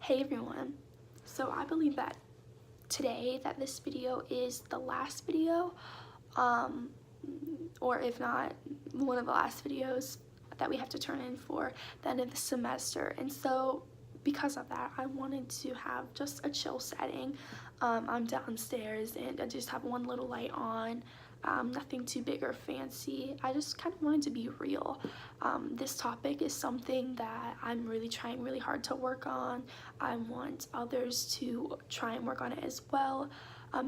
Hey everyone, so I believe that today that this video is the last video, um, or if not, one of the last videos that we have to turn in for the end of the semester. And so because of that, I wanted to have just a chill setting. I'm downstairs and I just have one little light on, nothing too big or fancy. I just kind of wanted to be real. This topic is something that I'm really trying really hard to work on. I want others to try and work on it as well,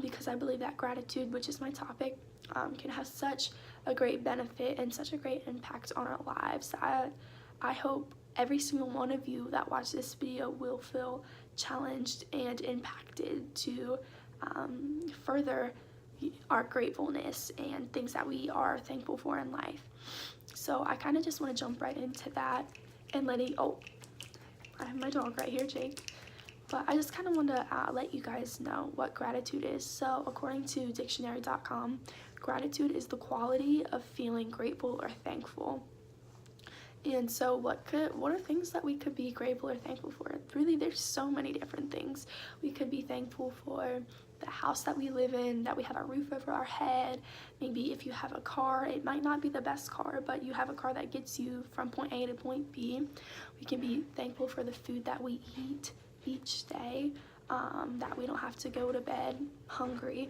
because I believe that gratitude, which is my topic, can have such a great benefit and such a great impact on our lives. I hope every single one of you that watch this video will feel challenged and impacted to further our gratefulness and things that we are thankful for in life. So I kind of just want to jump right into that and I have my dog right here, Jake. But I just kind of want to let you guys know what gratitude is. So according to dictionary.com, gratitude is the quality of feeling grateful or thankful. And so what are things that we could be grateful or thankful for? Really, there's so many different things. We could be thankful for the house that we live in, that we have a roof over our head. Maybe if you have a car, it might not be the best car, but you have a car that gets you from point A to point B. We can be thankful for the food that we eat each day, that we don't have to go to bed hungry.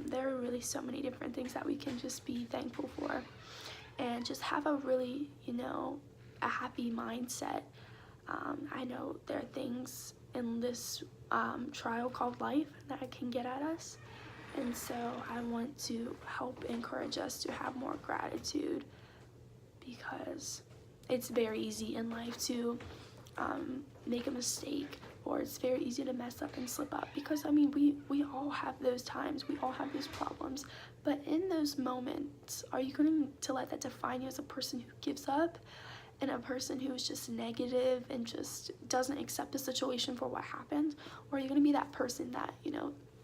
There are really so many different things that we can just be thankful for and just have a really, a happy mindset. I know there are things in this trial called life that can get at us, and so I want to help encourage us to have more gratitude, because it's very easy in life to make a mistake, or it's very easy to mess up and slip up, because I mean we all have those times, we all have those problems. But in those moments, are you going to let that define you as a person who gives up and a person who is just negative and just doesn't accept the situation for what happened? Or are you going to be that person that,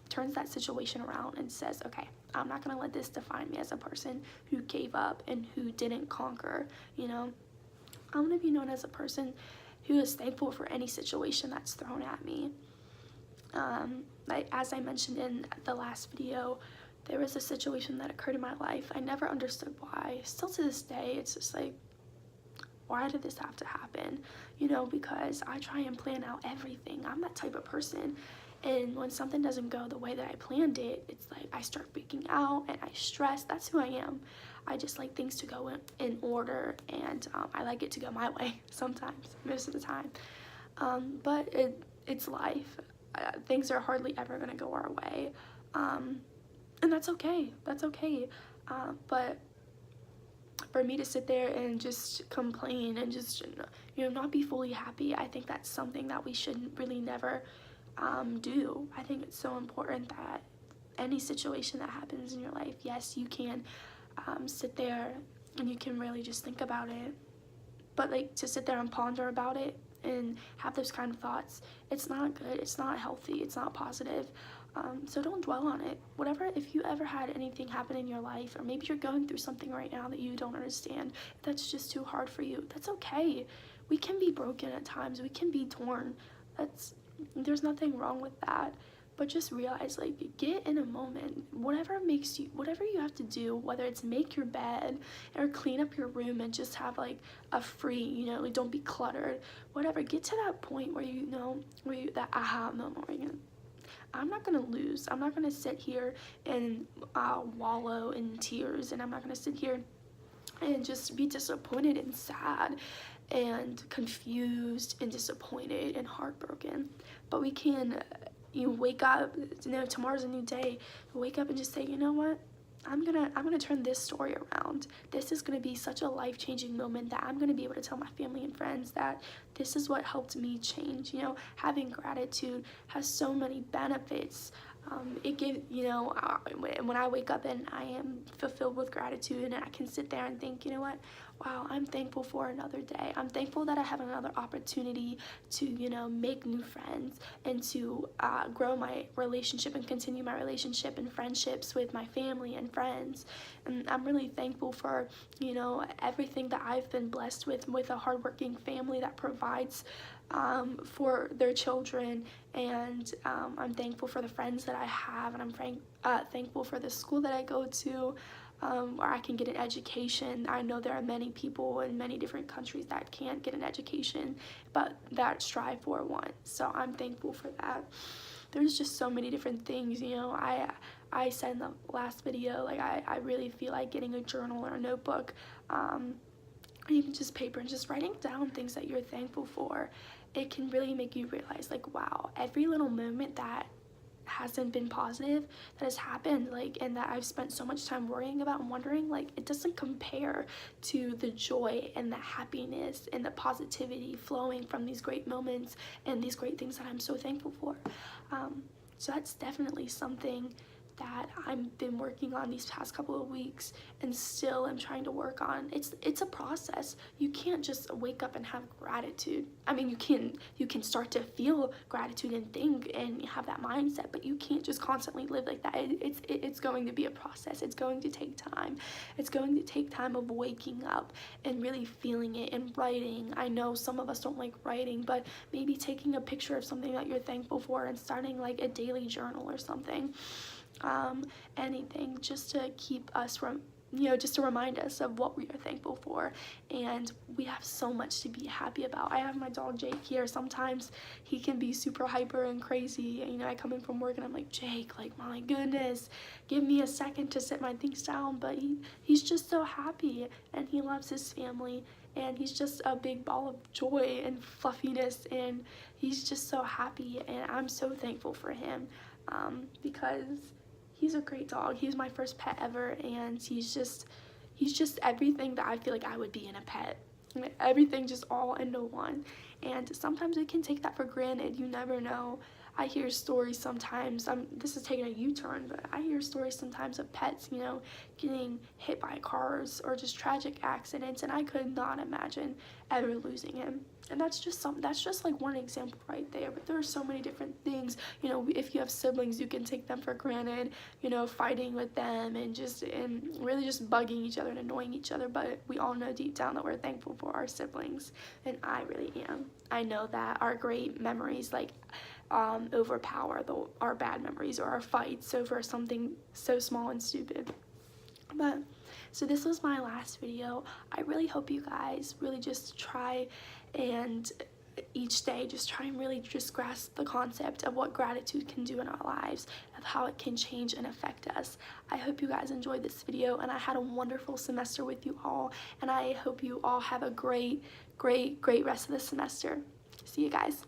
turns that situation around and says, okay, I'm not going to let this define me as a person who gave up and who didn't conquer? I'm going to be known as a person who is thankful for any situation that's thrown at me. As I mentioned in the last video, there was a situation that occurred in my life. I never understood why. Still to this day, it's just like, why did this have to happen? Because I try and plan out everything. I'm that type of person. And when something doesn't go the way that I planned it, it's like I start freaking out and I stress. That's who I am. I just like things to go in order, and I like it to go my way sometimes, most of the time. But it's life. Things are hardly ever going to go our way. And that's okay. That's okay. But for me to sit there and just complain and just, not be fully happy, I think that's something that we should really never do. I think it's so important that any situation that happens in your life, yes, you can sit there and you can really just think about it. But like to sit there and ponder about it and have those kind of thoughts, it's not good, it's not healthy, it's not positive. So don't dwell on it. If you ever had anything happen in your life, or maybe you're going through something right now that you don't understand, that's just too hard for you, that's okay. We can be broken at times, we can be torn. There's nothing wrong with that. But just realize, like, get in a moment, whatever you have to do, whether it's make your bed or clean up your room and just have like a free, like, don't be cluttered, whatever. Get to that point where that aha moment where I'm not gonna lose. I'm not gonna sit here and wallow in tears, and I'm not gonna sit here and just be disappointed and sad and confused and disappointed and heartbroken. But we can wake up, tomorrow's a new day. Wake up and just say, you know what? I'm gonna turn this story around. This is gonna be such a life-changing moment that I'm gonna be able to tell my family and friends that this is what helped me change. Having gratitude has so many benefits. It gives, when I wake up and I am fulfilled with gratitude, and I can sit there and think, you know what, wow, I'm thankful for another day. I'm thankful that I have another opportunity to, you know, make new friends and to grow my relationship and continue my relationship and friendships with my family and friends. And I'm really thankful for, you know, everything that I've been blessed with a hardworking family that provides for their children, and I'm thankful for the friends that I have, and I'm thankful for the school that I go to, where I can get an education. I know there are many people in many different countries that can't get an education, but that strive for one. So I'm thankful for that. There's just so many different things, you know. I said in the last video, like I really feel like getting a journal or a notebook, or even just paper, and just writing down things that you're thankful for. It can really make you realize, like, wow, every little moment that hasn't been positive that has happened, like, and that I've spent so much time worrying about and wondering, like, it doesn't compare to the joy and the happiness and the positivity flowing from these great moments and these great things that I'm so thankful for. So that's definitely something that I've been working on these past couple of weeks, and still am trying to work on. It's a process. You can't just wake up and have gratitude. I mean, you can start to feel gratitude and think and have that mindset, but you can't just constantly live like that. It's going to be a process. It's going to take time. It's going to take time of waking up and really feeling it and writing. I know some of us don't like writing, but maybe taking a picture of something that you're thankful for and starting like a daily journal or something. Anything just to keep us from, you know, just to remind us of what we are thankful for. And we have so much to be happy about. I have my dog Jake here. Sometimes he can be super hyper and crazy. You know, I come in from work and I'm like, Jake, like, my goodness, give me a second to sit my things down. But he's just so happy, and he loves his family, and he's just a big ball of joy and fluffiness, and he's just so happy, and I'm so thankful for him, because he's a great dog. He's my first pet ever, and he's just everything that I feel like I would be in a pet. Everything just all into one. And sometimes we can take that for granted. You never know. I hear stories sometimes, this is taking a U-turn, but I hear stories sometimes of pets, you know, getting hit by cars or just tragic accidents, and I could not imagine ever losing him. And that's just like one example right there, but there are so many different things. You know, if you have siblings, you can take them for granted, you know, fighting with them and really just bugging each other and annoying each other, but we all know deep down that we're thankful for our siblings, and I really am. I know that our great memories, like, overpower our bad memories or our fights over something so small and stupid. But so this was my last video. I really hope you guys really just try and each day just try and really just grasp the concept of what gratitude can do in our lives, of how it can change and affect us. I hope you guys enjoyed this video, and I had a wonderful semester with you all, and I hope you all have a great rest of the semester. See you guys.